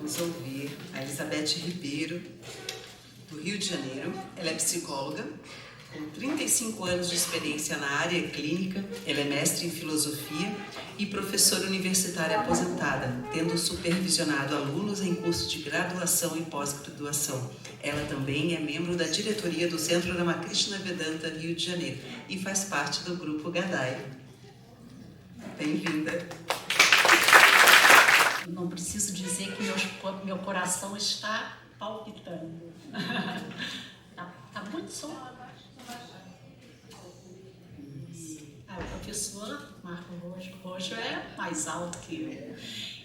vamos ouvir a Elizabeth Ribeiro, do Rio de Janeiro. Ela é psicóloga, com 35 anos de experiência na área clínica. Ela é mestre em filosofia e professora universitária aposentada, tendo supervisionado alunos em curso de graduação e pós-graduação. Ela também é membro da diretoria do Centro Ramakrishna Vedanta Rio de Janeiro e faz parte do grupo Gadai. Bem-vinda! Não preciso dizer que meu coração está palpitando. Tá muito som. O professor Marco Rojo é mais alto que eu.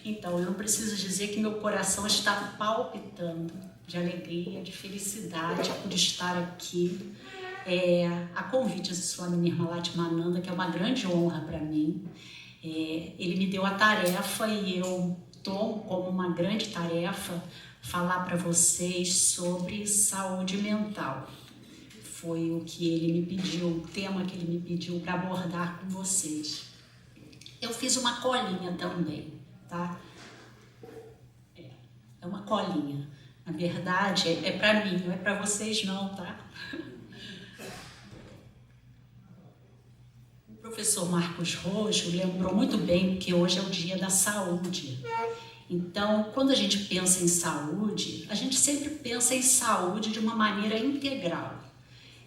Então, eu não preciso dizer que meu coração está palpitando de alegria, de felicidade por estar aqui. A convite de Swami Nirmalatmananda, que é uma grande honra para mim. Ele me deu a tarefa e eu tomo como uma grande tarefa falar para vocês sobre saúde mental. Foi o que ele me pediu, o tema que ele me pediu para abordar com vocês. Eu fiz uma colinha também, tá? É uma colinha. Na verdade, é para mim, não é para vocês não, tá? O professor Marcos Rojo lembrou muito bem que hoje é o dia da saúde. Então, quando a gente pensa em saúde, a gente sempre pensa em saúde de uma maneira integral.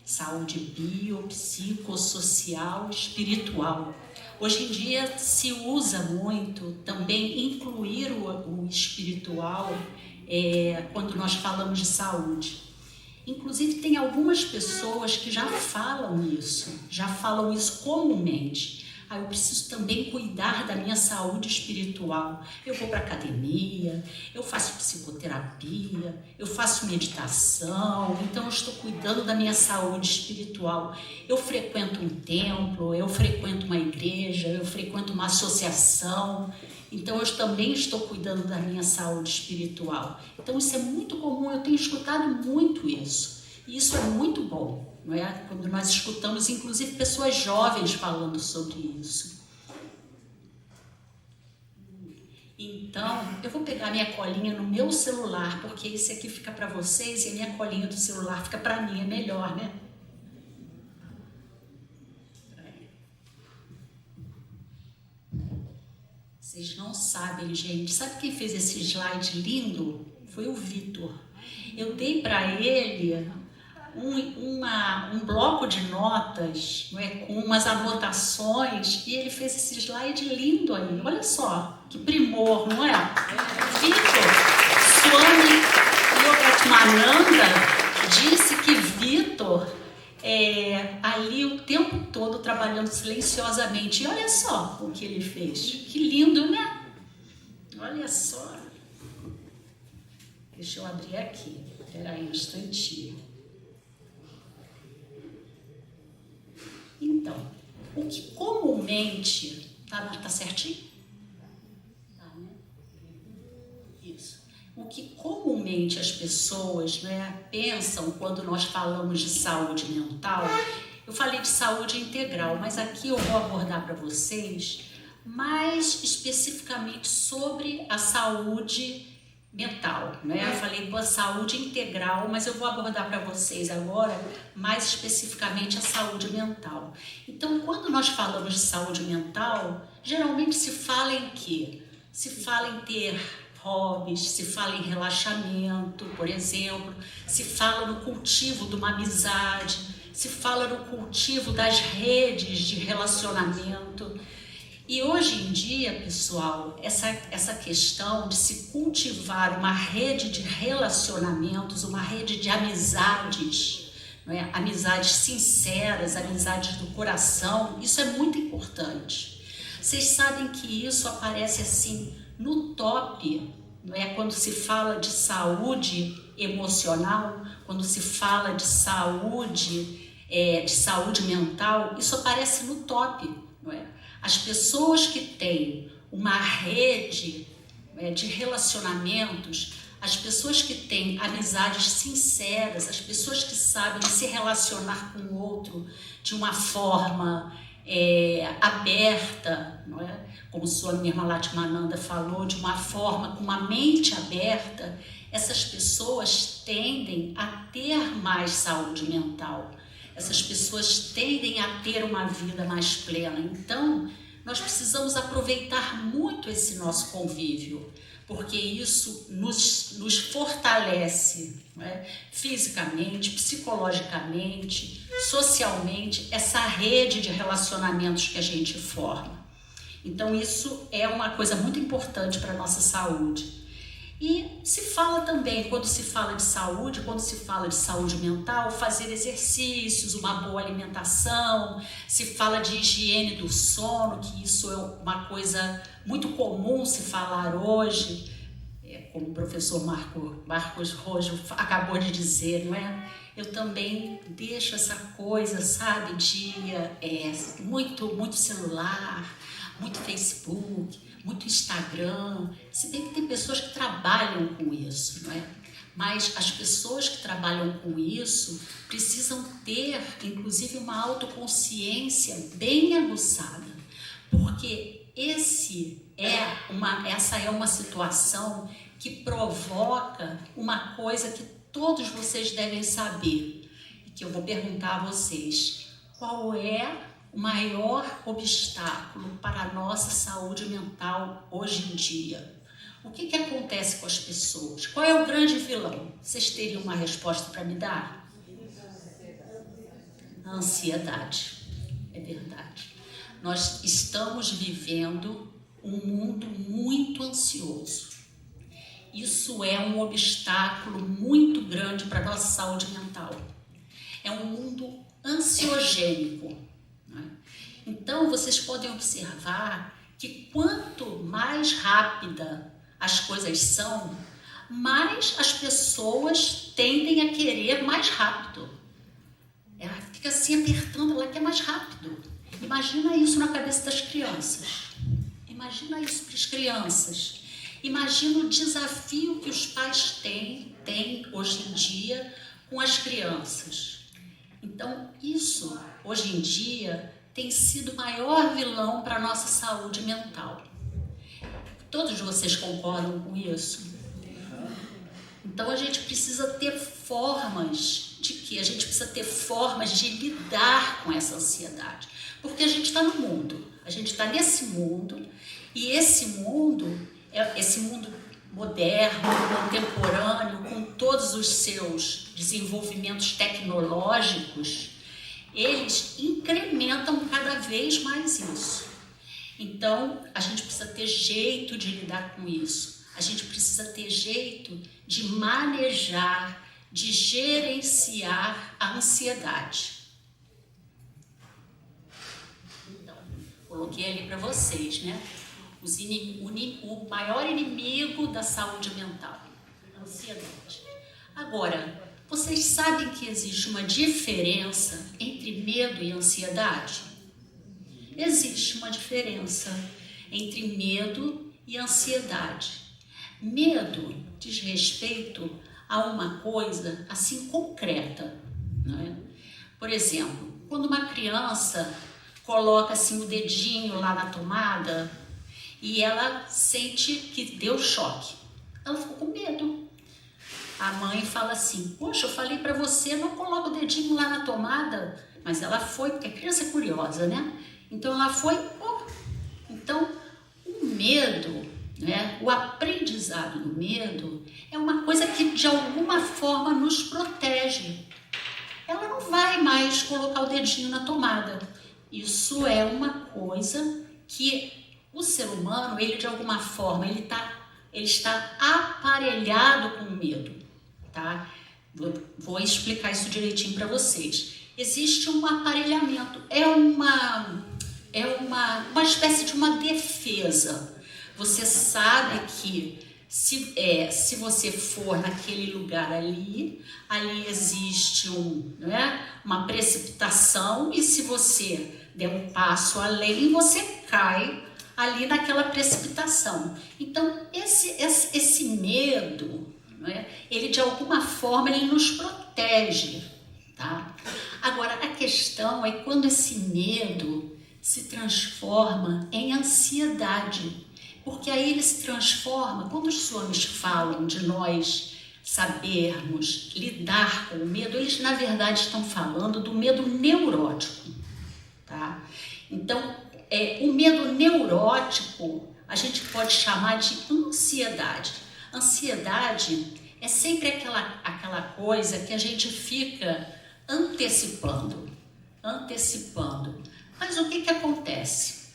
Saúde biopsicossocial, espiritual. Hoje em dia se usa muito também incluir o espiritual quando nós falamos de saúde. Inclusive tem algumas pessoas que já falam isso comumente. Eu preciso também cuidar da minha saúde espiritual. Eu vou para academia, eu faço psicoterapia, eu faço meditação, então eu estou cuidando da minha saúde espiritual. Eu frequento um templo, eu frequento uma igreja, eu frequento uma associação, então eu também estou cuidando da minha saúde espiritual. Então isso é muito comum, eu tenho escutado muito isso. E isso é muito bom. Não é? Quando nós escutamos, inclusive, pessoas jovens falando sobre isso. Então, eu vou pegar minha colinha no meu celular, porque esse aqui fica para vocês e a minha colinha do celular fica para mim, é melhor, né? Vocês não sabem, gente. Sabe quem fez esse slide lindo? Foi o Vitor. Eu dei para ele um bloco de notas, não é, com umas anotações, e ele fez esse slide lindo aí. Olha só, que primor, não é? Vitor, Swami Nirmalatmananda disse que Vitor ali o tempo todo trabalhando silenciosamente. E olha só o que ele fez. Que lindo, né? Olha só. Deixa eu abrir aqui. Espera aí um instantinho. Então, o que comumente... Tá certinho? Tá, né? Isso. O que comumente as pessoas, né, pensam quando nós falamos de saúde mental, eu falei de saúde integral, mas aqui eu vou abordar para vocês mais especificamente sobre a saúde mental, né? Eu falei boa saúde integral, mas eu vou abordar para vocês agora mais especificamente a saúde mental. Então, quando nós falamos de saúde mental, geralmente se fala em quê? Se fala em ter hobbies, se fala em relaxamento, por exemplo, se fala no cultivo de uma amizade, se fala no cultivo das redes de relacionamento. E hoje em dia, pessoal, essa questão de se cultivar uma rede de relacionamentos, uma rede de amizades, não é? Amizades sinceras, amizades do coração, isso é muito importante. Vocês sabem que isso aparece assim no top, não é? Quando se fala de saúde emocional, quando se fala de saúde mental, isso aparece no top, não é? As pessoas que têm uma rede de relacionamentos, as pessoas que têm amizades sinceras, as pessoas que sabem se relacionar com o outro de uma forma aberta, não é? como sua irmã Latimananda falou, de uma forma, com uma mente aberta, essas pessoas tendem a ter mais saúde mental. Essas pessoas tendem a ter uma vida mais plena. Então, nós precisamos aproveitar muito esse nosso convívio, porque isso nos fortalece, né? Fisicamente, psicologicamente, socialmente, essa rede de relacionamentos que a gente forma. Então, isso é uma coisa muito importante para a nossa saúde. E se fala também, quando se fala de saúde mental, fazer exercícios, uma boa alimentação, se fala de higiene do sono, que isso é uma coisa muito comum se falar hoje, como o professor Marcos Rojo acabou de dizer, não é? Eu também deixo essa coisa, sabe, de muito celular, muito Facebook, muito Instagram, se bem que tem pessoas que trabalham com isso, não é? Mas as pessoas que trabalham com isso precisam ter, inclusive, uma autoconsciência bem aguçada, porque essa é uma situação que provoca uma coisa que todos vocês devem saber, e que eu vou perguntar a vocês: qual é o maior obstáculo para a nossa saúde mental hoje em dia? O que acontece com as pessoas? Qual é o grande vilão? Vocês teriam uma resposta para me dar? A ansiedade. É verdade. Nós estamos vivendo um mundo muito ansioso. Isso é um obstáculo muito grande para a nossa saúde mental. É um mundo ansiogênico. Então, vocês podem observar que quanto mais rápida as coisas são, mais as pessoas tendem a querer mais rápido. Ela fica assim apertando, ela quer mais rápido. Imagina isso na cabeça das crianças. Imagina isso para as crianças. Imagina o desafio que os pais têm hoje em dia com as crianças. Então, isso, hoje em dia, tem sido o maior vilão para a nossa saúde mental. Todos vocês concordam com isso? Então a gente precisa ter formas de quê? A gente precisa ter formas de lidar com essa ansiedade. Porque a gente está no mundo, a gente está nesse mundo, e esse mundo moderno, contemporâneo, com todos os seus desenvolvimentos tecnológicos, eles incrementam cada vez mais isso. Então, a gente precisa ter jeito de lidar com isso. A gente precisa ter jeito de manejar, de gerenciar a ansiedade. Então, coloquei ali para vocês, né? O maior inimigo da saúde mental, a ansiedade. Agora, vocês sabem que existe uma diferença entre medo e ansiedade? Existe uma diferença entre medo e ansiedade. Medo diz respeito a uma coisa assim concreta, não é? Por exemplo, quando uma criança coloca assim o dedinho lá na tomada e ela sente que deu choque, ela ficou com medo. A mãe fala assim: poxa, eu falei para você, não coloca o dedinho lá na tomada. Mas ela foi, porque a criança é curiosa, né? Então ela foi, Então o medo, né? O aprendizado do medo é uma coisa que de alguma forma nos protege. Ela não vai mais colocar o dedinho na tomada. Isso é uma coisa que o ser humano, ele de alguma forma, ele está aparelhado com o medo, tá? Vou explicar isso direitinho para vocês. Existe um aparelhamento, é uma espécie de uma defesa. Você sabe que se você for naquele lugar ali existe uma precipitação, e se você der um passo além, você cai ali naquela precipitação. Então, esse medo, ele de alguma forma ele nos protege, tá? Agora, a questão é quando esse medo se transforma em ansiedade, porque aí ele se transforma, quando os swamis falam de nós sabermos lidar com o medo, eles na verdade estão falando do medo neurótico, tá? Então, o medo neurótico a gente pode chamar de ansiedade. Ansiedade é sempre aquela coisa que a gente fica antecipando. Mas o que acontece?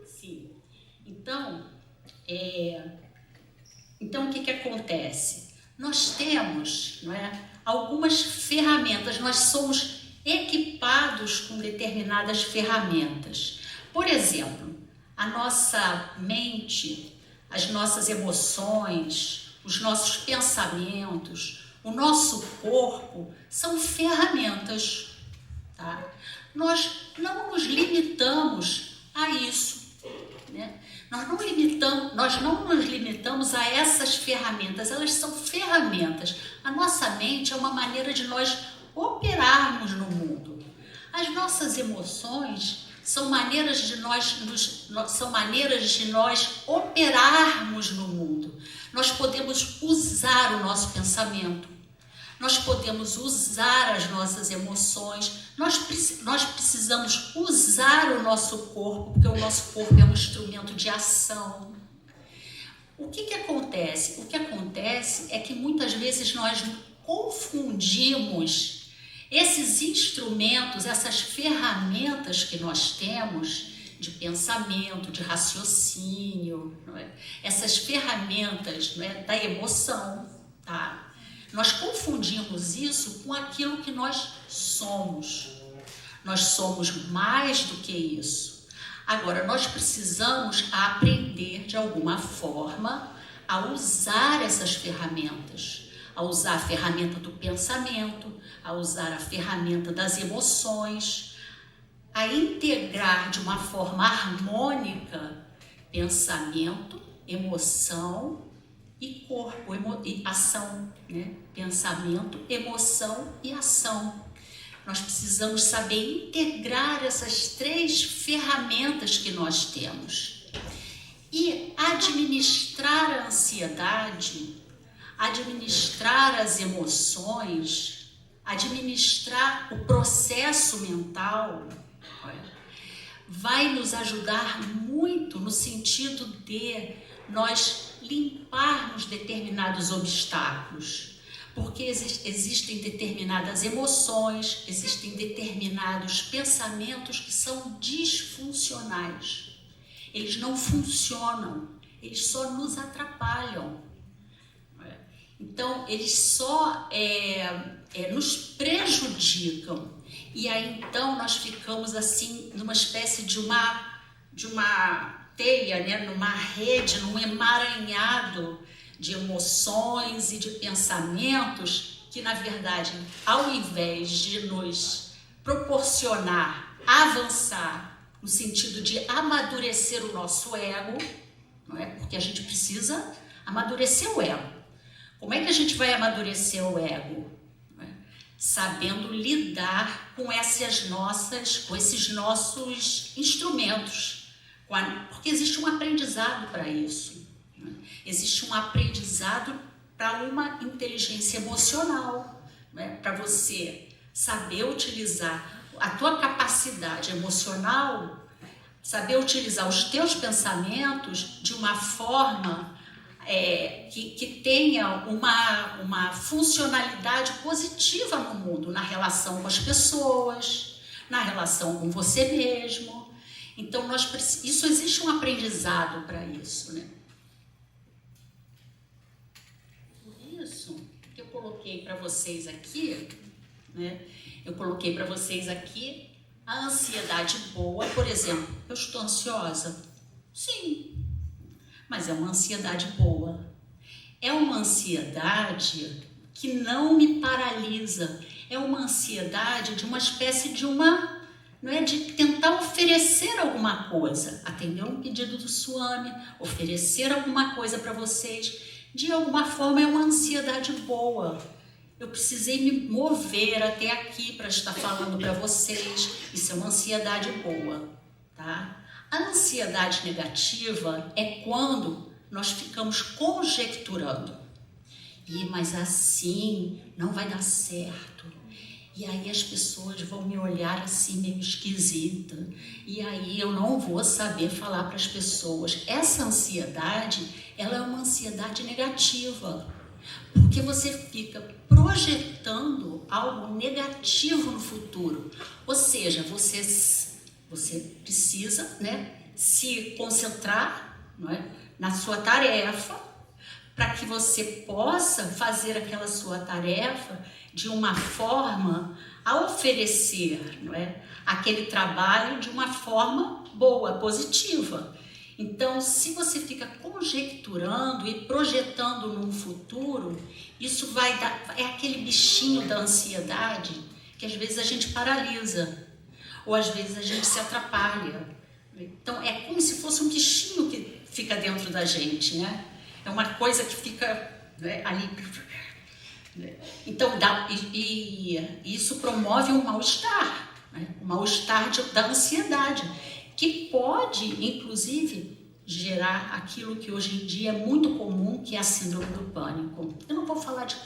Sim. Então o que acontece? Nós temos, não é, algumas ferramentas, nós somos equipados com determinadas ferramentas. Por exemplo, a nossa mente, as nossas emoções, os nossos pensamentos, o nosso corpo são ferramentas, tá? Nós não nos limitamos a isso, né? Nós não nos limitamos a essas ferramentas, elas são ferramentas. A nossa mente é uma maneira de nós operarmos no mundo. As nossas emoções são maneiras de nós operarmos no mundo. Nós podemos usar o nosso pensamento, nós podemos usar as nossas emoções, nós precisamos usar o nosso corpo, porque o nosso corpo é um instrumento de ação. O que acontece? O que acontece é que muitas vezes nós confundimos esses instrumentos, essas ferramentas que nós temos de pensamento, de raciocínio, não é? Essas ferramentas, não é, da emoção, tá? Nós confundimos isso com aquilo que nós somos. Nós somos mais do que isso. Agora, nós precisamos aprender de alguma forma a usar essas ferramentas, a usar a ferramenta do pensamento, a usar a ferramenta das emoções, a integrar de uma forma harmônica pensamento, emoção e corpo, e ação, né? Pensamento, emoção e ação. Nós precisamos saber integrar essas três ferramentas que nós temos e administrar a ansiedade, administrar as emoções, administrar o processo mental, vai nos ajudar muito no sentido de nós limparmos determinados obstáculos, porque existem determinadas emoções, existem determinados pensamentos que são disfuncionais. Eles não funcionam, eles só nos atrapalham. Então, eles só nos prejudicam. E aí, então, nós ficamos assim, numa espécie de uma teia, né? Numa rede, num emaranhado de emoções e de pensamentos que, na verdade, ao invés de nos proporcionar, avançar, no sentido de amadurecer o nosso ego, não é? Porque a gente precisa amadurecer o ego. Como é que a gente vai amadurecer o ego? Sabendo lidar com esses nossos instrumentos, porque existe um aprendizado para isso, né? Existe um aprendizado para uma inteligência emocional, né? Para você saber utilizar a tua capacidade emocional, saber utilizar os teus pensamentos de uma forma que tenha uma funcionalidade positiva no mundo, na relação com as pessoas, na relação com você mesmo. Então, isso existe um aprendizado para isso, né? Por isso que eu coloquei para vocês aqui, né? Eu coloquei para vocês aqui a ansiedade boa. Por exemplo, eu estou ansiosa? Sim. Mas é uma ansiedade boa. É uma ansiedade que não me paralisa. É uma ansiedade de uma espécie de não é de tentar oferecer alguma coisa, atender um pedido do Swami, oferecer alguma coisa para vocês. De alguma forma é uma ansiedade boa. eu precisei me mover até aqui para estar falando para vocês. Isso é uma ansiedade boa, tá? A ansiedade negativa é quando nós ficamos conjecturando. Mas assim não vai dar certo. E aí as pessoas vão me olhar assim meio esquisita. E aí eu não vou saber falar para as pessoas. Essa ansiedade, ela é uma ansiedade negativa. Porque você fica projetando algo negativo no futuro. Ou seja, você precisa, né, se concentrar, não é, na sua tarefa, para que você possa fazer aquela sua tarefa de uma forma a oferecer, não é, aquele trabalho de uma forma boa, positiva. Então, se você fica conjecturando e projetando num futuro, isso vai dar, é aquele bichinho da ansiedade que às vezes a gente paralisa, ou às vezes a gente se atrapalha. Então, é como se fosse um bichinho que fica dentro da gente, né? É uma coisa que fica, né, ali. Então, isso promove um mal-estar, né? Um mal-estar da ansiedade, que pode, inclusive, gerar aquilo que hoje em dia é muito comum, que é a síndrome do pânico. Eu não vou falar de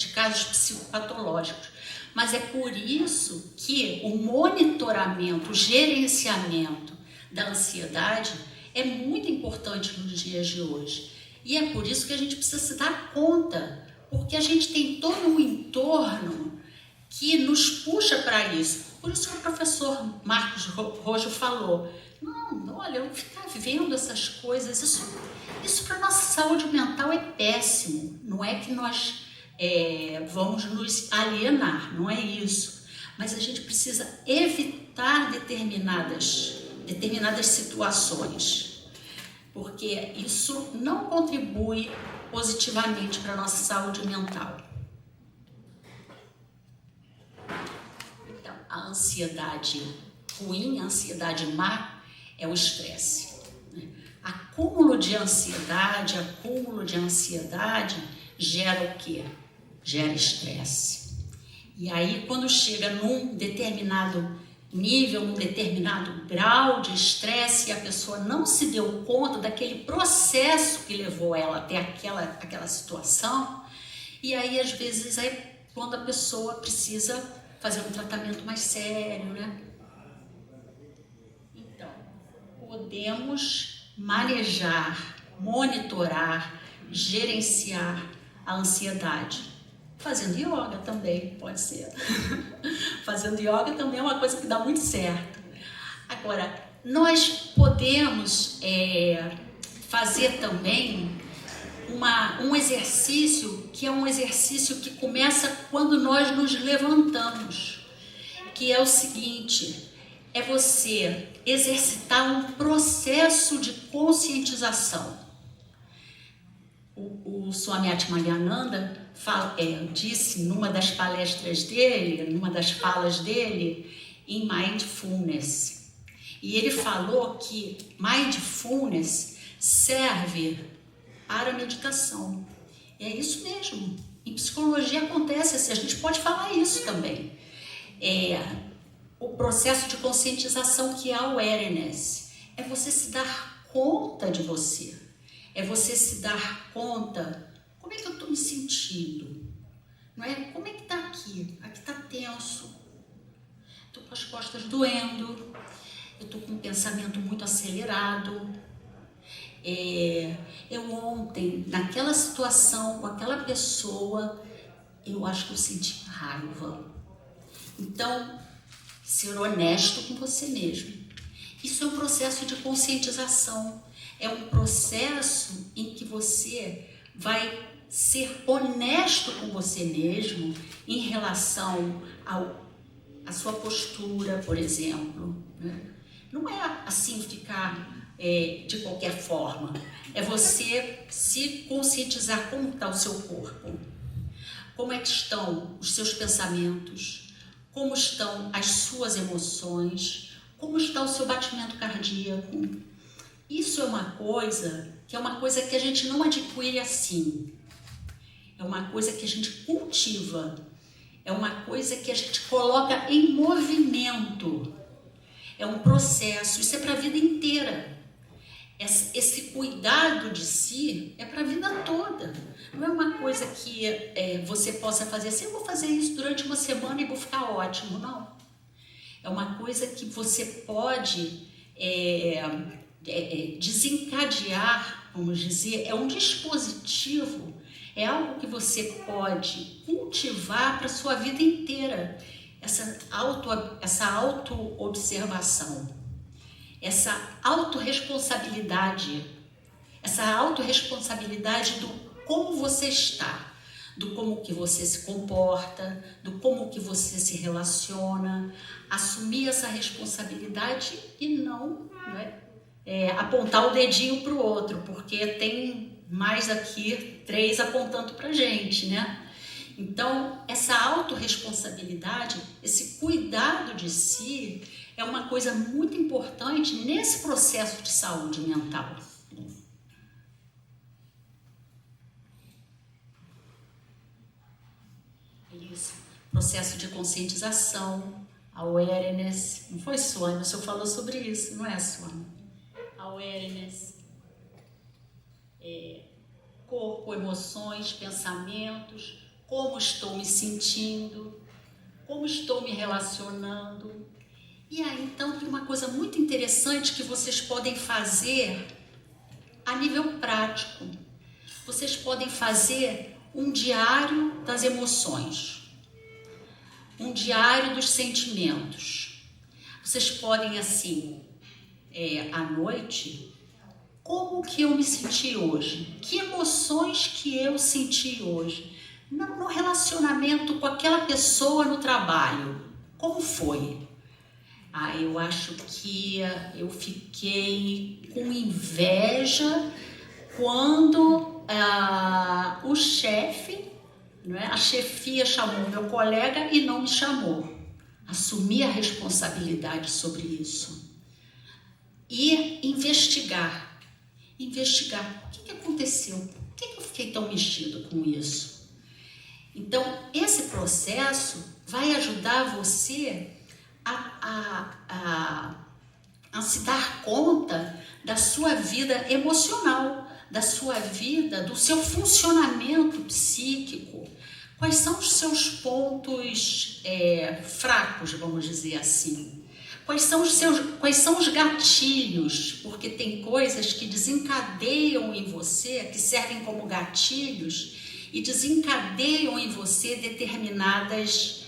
casos psicopatológicos, mas é por isso que o monitoramento, o gerenciamento da ansiedade é muito importante nos dias de hoje. E é por isso que a gente precisa se dar conta, porque a gente tem todo um entorno que nos puxa para isso. Por isso que o professor Marcos Rojo falou, não, olha, eu ficar vendo essas coisas, isso para nossa saúde mental é péssimo. Não é que nós vamos nos alienar, não é isso. Mas a gente precisa evitar determinadas situações, porque isso não contribui positivamente para a nossa saúde mental. Então, a ansiedade ruim, a ansiedade má, é o estresse. Acúmulo de ansiedade gera o quê? Gera estresse. E aí, quando chega num determinado nível, num determinado grau de estresse, e a pessoa não se deu conta daquele processo que levou ela até aquela situação, e aí, às vezes, quando a pessoa precisa fazer um tratamento mais sério, né? Então, podemos manejar, monitorar, gerenciar a ansiedade. Fazendo yoga também, pode ser. Fazendo yoga também é uma coisa que dá muito certo. Agora, nós podemos fazer também um exercício que é um exercício que começa quando nós nos levantamos, que é o seguinte, é você exercitar um processo de conscientização. O Swami Atmajananda disse numa das palestras dele, numa das falas dele, em Mindfulness. E ele falou que Mindfulness serve para meditação. É isso mesmo. Em psicologia acontece assim, a gente pode falar isso também. O processo de conscientização, que é a awareness, é você se dar conta de você. É você se dar conta, como é que eu estou me sentindo? Não é? Como é que está aqui? Aqui está tenso. Estou com as costas doendo. Eu estou com um pensamento muito acelerado. Eu ontem, naquela situação, com aquela pessoa, eu acho que eu senti raiva. Então, ser honesto com você mesmo. Isso é um processo de conscientização. É um processo em que você vai ser honesto com você mesmo em relação à sua postura, por exemplo. Né? Não é assim ficar de qualquer forma. É você se conscientizar como está o seu corpo. Como é que estão os seus pensamentos? Como estão as suas emoções? Como está o seu batimento cardíaco? Isso é uma coisa que a gente não adquire assim. é uma coisa que a gente cultiva, é uma coisa que a gente coloca em movimento, é um processo, isso é para a vida inteira. Esse cuidado de si é para a vida toda. Não é uma coisa que você possa fazer assim, eu vou fazer isso durante uma semana e vou ficar ótimo. Não. É uma coisa que você pode desencadear, vamos dizer, é um dispositivo, é algo que você pode cultivar para a sua vida inteira. Essa auto-observação, essa autorresponsabilidade do como você está, do como que você se comporta, do como que você se relaciona, assumir essa responsabilidade e não apontar o dedinho para o outro, porque tem mais aqui 3 apontando para a gente, né? Então, essa autorresponsabilidade, esse cuidado de si, é uma coisa muito importante nesse processo de saúde mental. Isso. Processo de conscientização, awareness. Não foi, Sônia? O senhor falou sobre isso, não é, Sônia? Awareness. Corpo, emoções, pensamentos, como estou me sentindo, como estou me relacionando. E aí, então, tem uma coisa muito interessante que vocês podem fazer a nível prático. Vocês podem fazer um diário das emoções, um diário dos sentimentos. Vocês podem, assim, à noite, como que eu me senti hoje? Que emoções que eu senti hoje? No relacionamento com aquela pessoa no trabalho, como foi? Eu acho que eu fiquei com inveja quando o chefe, a chefia chamou meu colega e não me chamou. Assumir a responsabilidade sobre isso. E investigar. O que aconteceu? Por que eu fiquei tão mexido com isso? Então, esse processo vai ajudar você a se dar conta da sua vida emocional, da sua vida, do seu funcionamento psíquico. Quais são os seus pontos fracos, vamos dizer assim? Quais são os gatilhos? Porque tem coisas que desencadeiam em você, que servem como gatilhos e desencadeiam em você determinadas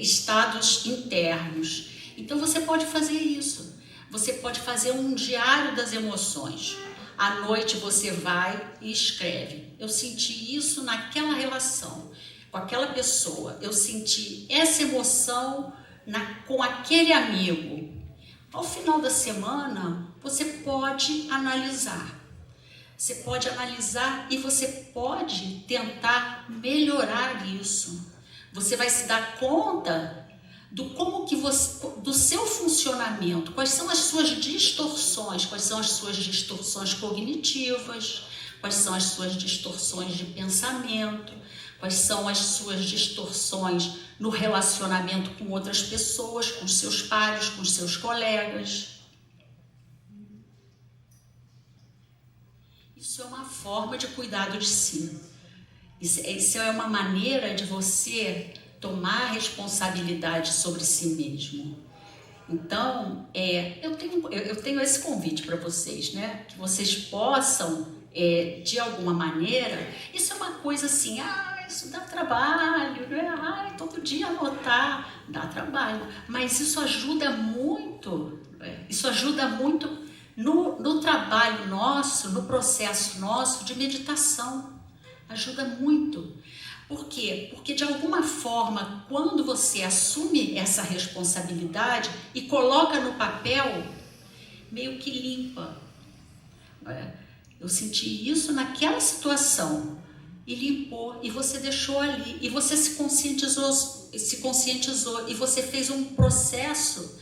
estados internos. Então você pode fazer isso. Você pode fazer um diário das emoções. À noite você vai e escreve. Eu senti isso naquela relação, com aquela pessoa. Eu senti essa emoção com aquele amigo. Ao final da semana, você pode analisar. Você pode analisar e você pode tentar melhorar isso. Você vai se dar conta do seu funcionamento, quais são as suas distorções, quais são as suas distorções cognitivas, quais são as suas distorções de pensamento, quais são as suas distorções no relacionamento com outras pessoas, com seus pares, com seus colegas. Isso é uma forma de cuidado de si. Isso é uma maneira de você tomar responsabilidade sobre si mesmo. Então, eu tenho esse convite para vocês, né? Que vocês possam, de alguma maneira, isso é uma coisa assim, isso dá trabalho, né? Todo dia anotar, dá trabalho. Mas isso ajuda muito, no trabalho nosso, no processo nosso de meditação. Ajuda muito. Por quê? Porque de alguma forma, quando você assume essa responsabilidade e coloca no papel, meio que limpa. Eu senti isso naquela situação e limpou, e você deixou ali, e você se conscientizou e você fez um processo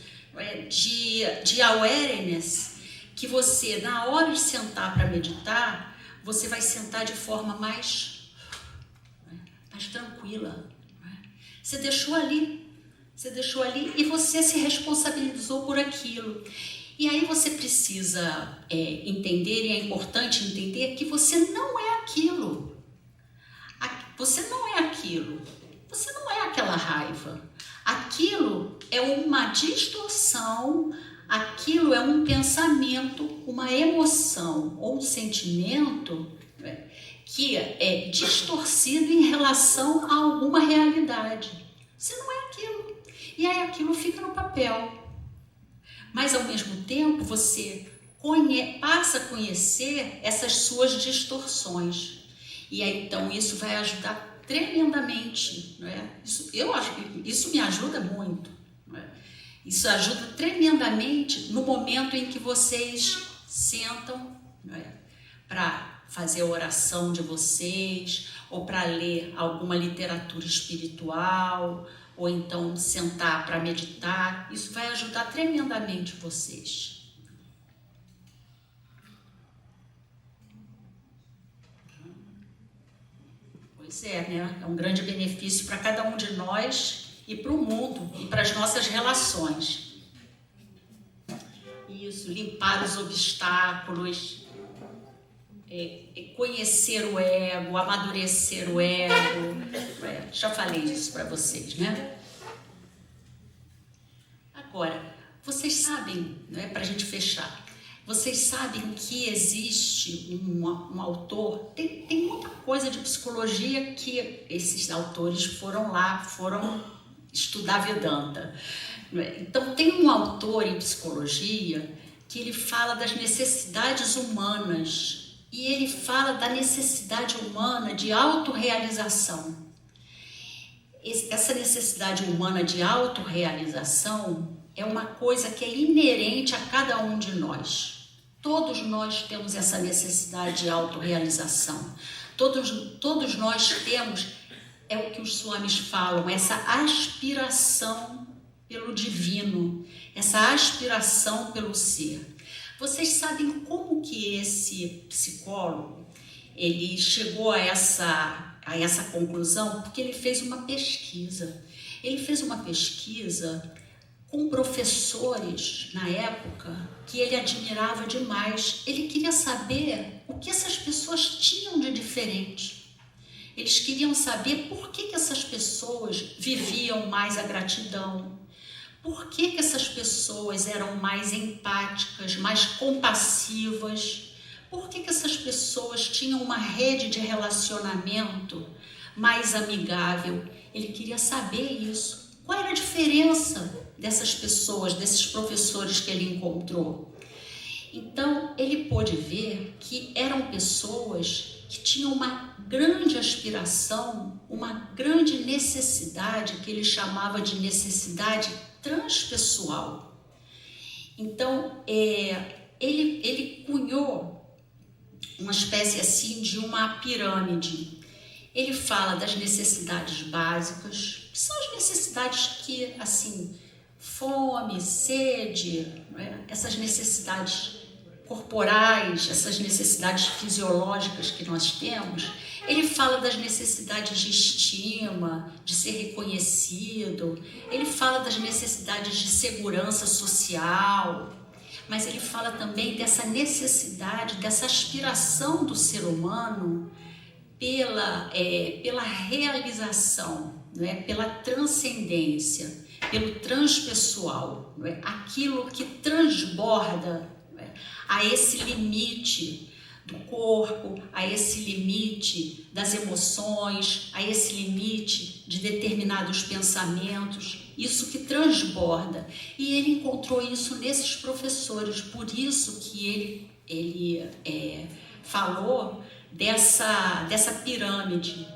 de awareness, que você, na hora de sentar para meditar, você vai sentar de forma mais mais tranquila. Não é? Você deixou ali e você se responsabilizou por aquilo. E aí você precisa entender, e é importante entender, que você não é aquilo. Você não é aquilo. Você não é aquela raiva. Aquilo é uma distorção, aquilo é um pensamento, uma emoção ou um sentimento que é distorcido em relação a alguma realidade. Você não é aquilo. E aí aquilo fica no papel. Mas ao mesmo tempo você passa a conhecer essas suas distorções. E aí então isso vai ajudar tremendamente, não é? Isso me ajuda muito, não é? Isso ajuda tremendamente no momento em que vocês sentam, não é? Para fazer a oração de vocês, ou para ler alguma literatura espiritual, ou então sentar para meditar. Isso vai ajudar tremendamente vocês. Pois é, né? É um grande benefício para cada um de nós e para o mundo e para as nossas relações. Isso, limpar os obstáculos, conhecer o ego, amadurecer o ego. Já falei disso para vocês, né? Agora, vocês sabem, né, para a gente fechar, vocês sabem que existe um autor, tem muita coisa de psicologia que esses autores foram estudar Vedanta. Então, tem um autor em psicologia que ele fala das necessidades humanas e ele fala da necessidade humana de autorrealização. Essa necessidade humana de autorrealização é uma coisa que é inerente a cada um de nós. Todos nós temos essa necessidade de autorrealização. Todos nós temos, é o que os swamis falam, essa aspiração pelo divino, essa aspiração pelo ser. Vocês sabem como que esse psicólogo, ele chegou a essa conclusão? Porque ele fez uma pesquisa. Ele fez uma pesquisa com professores na época que ele admirava demais. Ele queria saber o que essas pessoas tinham de diferente. Eles queriam saber por que essas pessoas viviam mais a gratidão, por que essas pessoas eram mais empáticas, mais compassivas, por que essas pessoas tinham uma rede de relacionamento mais amigável. Ele queria saber isso. Qual era a diferença dessas pessoas, desses professores que ele encontrou? Então, ele pôde ver que eram pessoas que tinham uma grande aspiração, uma grande necessidade, que ele chamava de necessidade transpessoal. Então, ele cunhou uma espécie assim de uma pirâmide. Ele fala das necessidades básicas, que são as necessidades que, assim, fome, sede, essas necessidades corporais, essas necessidades fisiológicas que nós temos. Ele fala das necessidades de estima, de ser reconhecido. Ele fala das necessidades de segurança social. Mas ele fala também dessa necessidade, dessa aspiração do ser humano pela realização, pela transcendência, pelo transpessoal, aquilo que transborda a esse limite do corpo, a esse limite das emoções, a esse limite de determinados pensamentos, isso que transborda. E ele encontrou isso nesses professores, por isso que ele falou dessa pirâmide,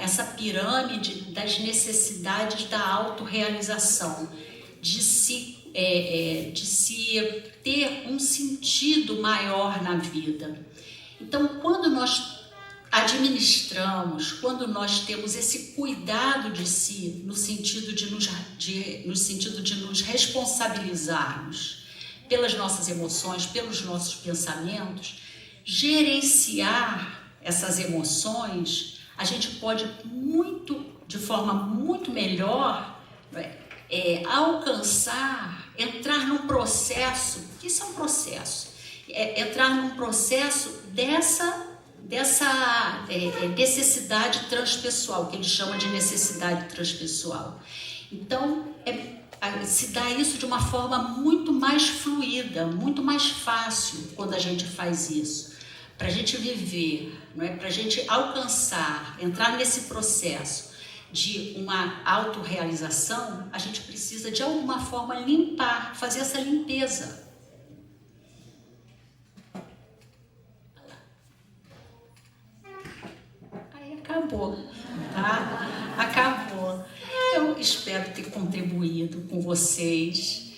essa pirâmide das necessidades da autorrealização, de se ter um sentido maior na vida. Então, quando nós administramos, quando nós temos esse cuidado de si, no sentido de nos responsabilizarmos pelas nossas emoções, pelos nossos pensamentos, gerenciar essas emoções, a gente pode de forma muito melhor, alcançar, entrar num processo, que isso é um processo, entrar num processo dessa necessidade transpessoal, que eles chamam de necessidade transpessoal. Então, se dá isso de uma forma muito mais fluida, muito mais fácil quando a gente faz isso. Para a gente viver, para a gente alcançar, entrar nesse processo de uma autorrealização, a gente precisa de alguma forma limpar, fazer essa limpeza. Acabou, tá? Acabou. Eu espero ter contribuído com vocês.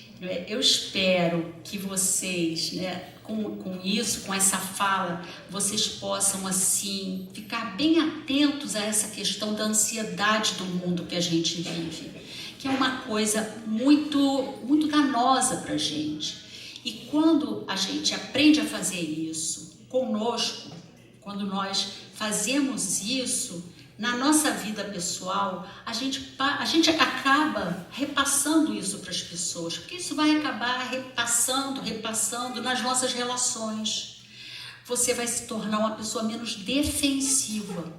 Eu espero que vocês, com isso, com essa fala, vocês possam, assim, ficar bem atentos a essa questão da ansiedade do mundo que a gente vive, que é uma coisa muito, muito danosa para a gente. E quando a gente aprende a fazer isso conosco, quando nós fazemos isso na nossa vida pessoal, a gente acaba repassando isso para as pessoas, porque isso vai acabar repassando nas nossas relações. Você vai se tornar uma pessoa menos defensiva,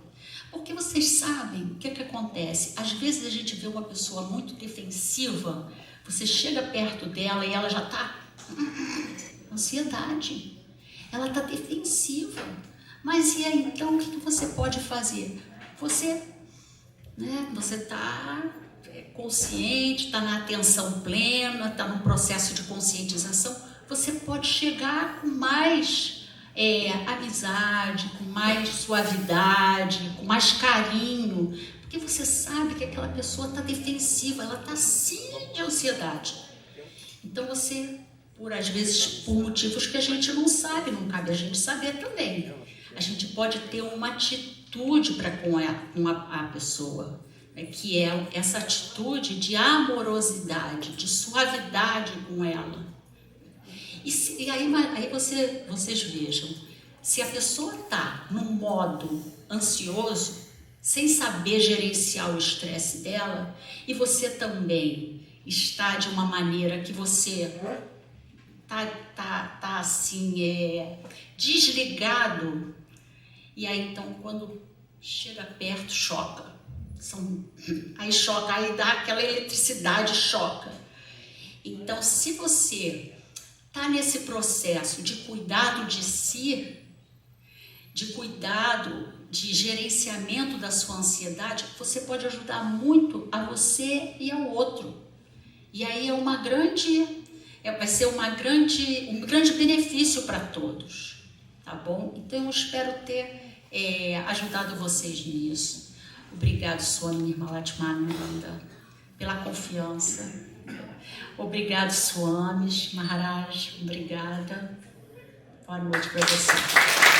porque vocês sabem o que acontece. Às vezes a gente vê uma pessoa muito defensiva, você chega perto dela e ela já está ansiedade, ela está defensiva. Mas e aí, então, o que você pode fazer? Você está consciente, está na atenção plena, está num processo de conscientização, você pode chegar com mais amizade, com mais suavidade, com mais carinho, porque você sabe que aquela pessoa está defensiva, ela está sim de ansiedade. Então você, às vezes, por motivos que a gente não sabe, não cabe a gente saber também, a gente pode ter uma atitude para com a pessoa, que é essa atitude de amorosidade, de suavidade com ela. E aí vocês vejam, se a pessoa está num modo ansioso, sem saber gerenciar o estresse dela, e você também está de uma maneira que você tá assim, desligado, e aí então quando chega perto, choca. Aí choca, aí dá aquela eletricidade, choca. Então, se você está nesse processo de cuidado de si, de cuidado, de gerenciamento da sua ansiedade, você pode ajudar muito a você e ao outro. E aí vai ser um grande benefício para todos, tá bom? Então eu espero ter ajudado vocês nisso. Obrigado, Swami Nirmala-Atmananda, pela confiança. Obrigado, Swamis, Maharaj, obrigada. Boa noite para você.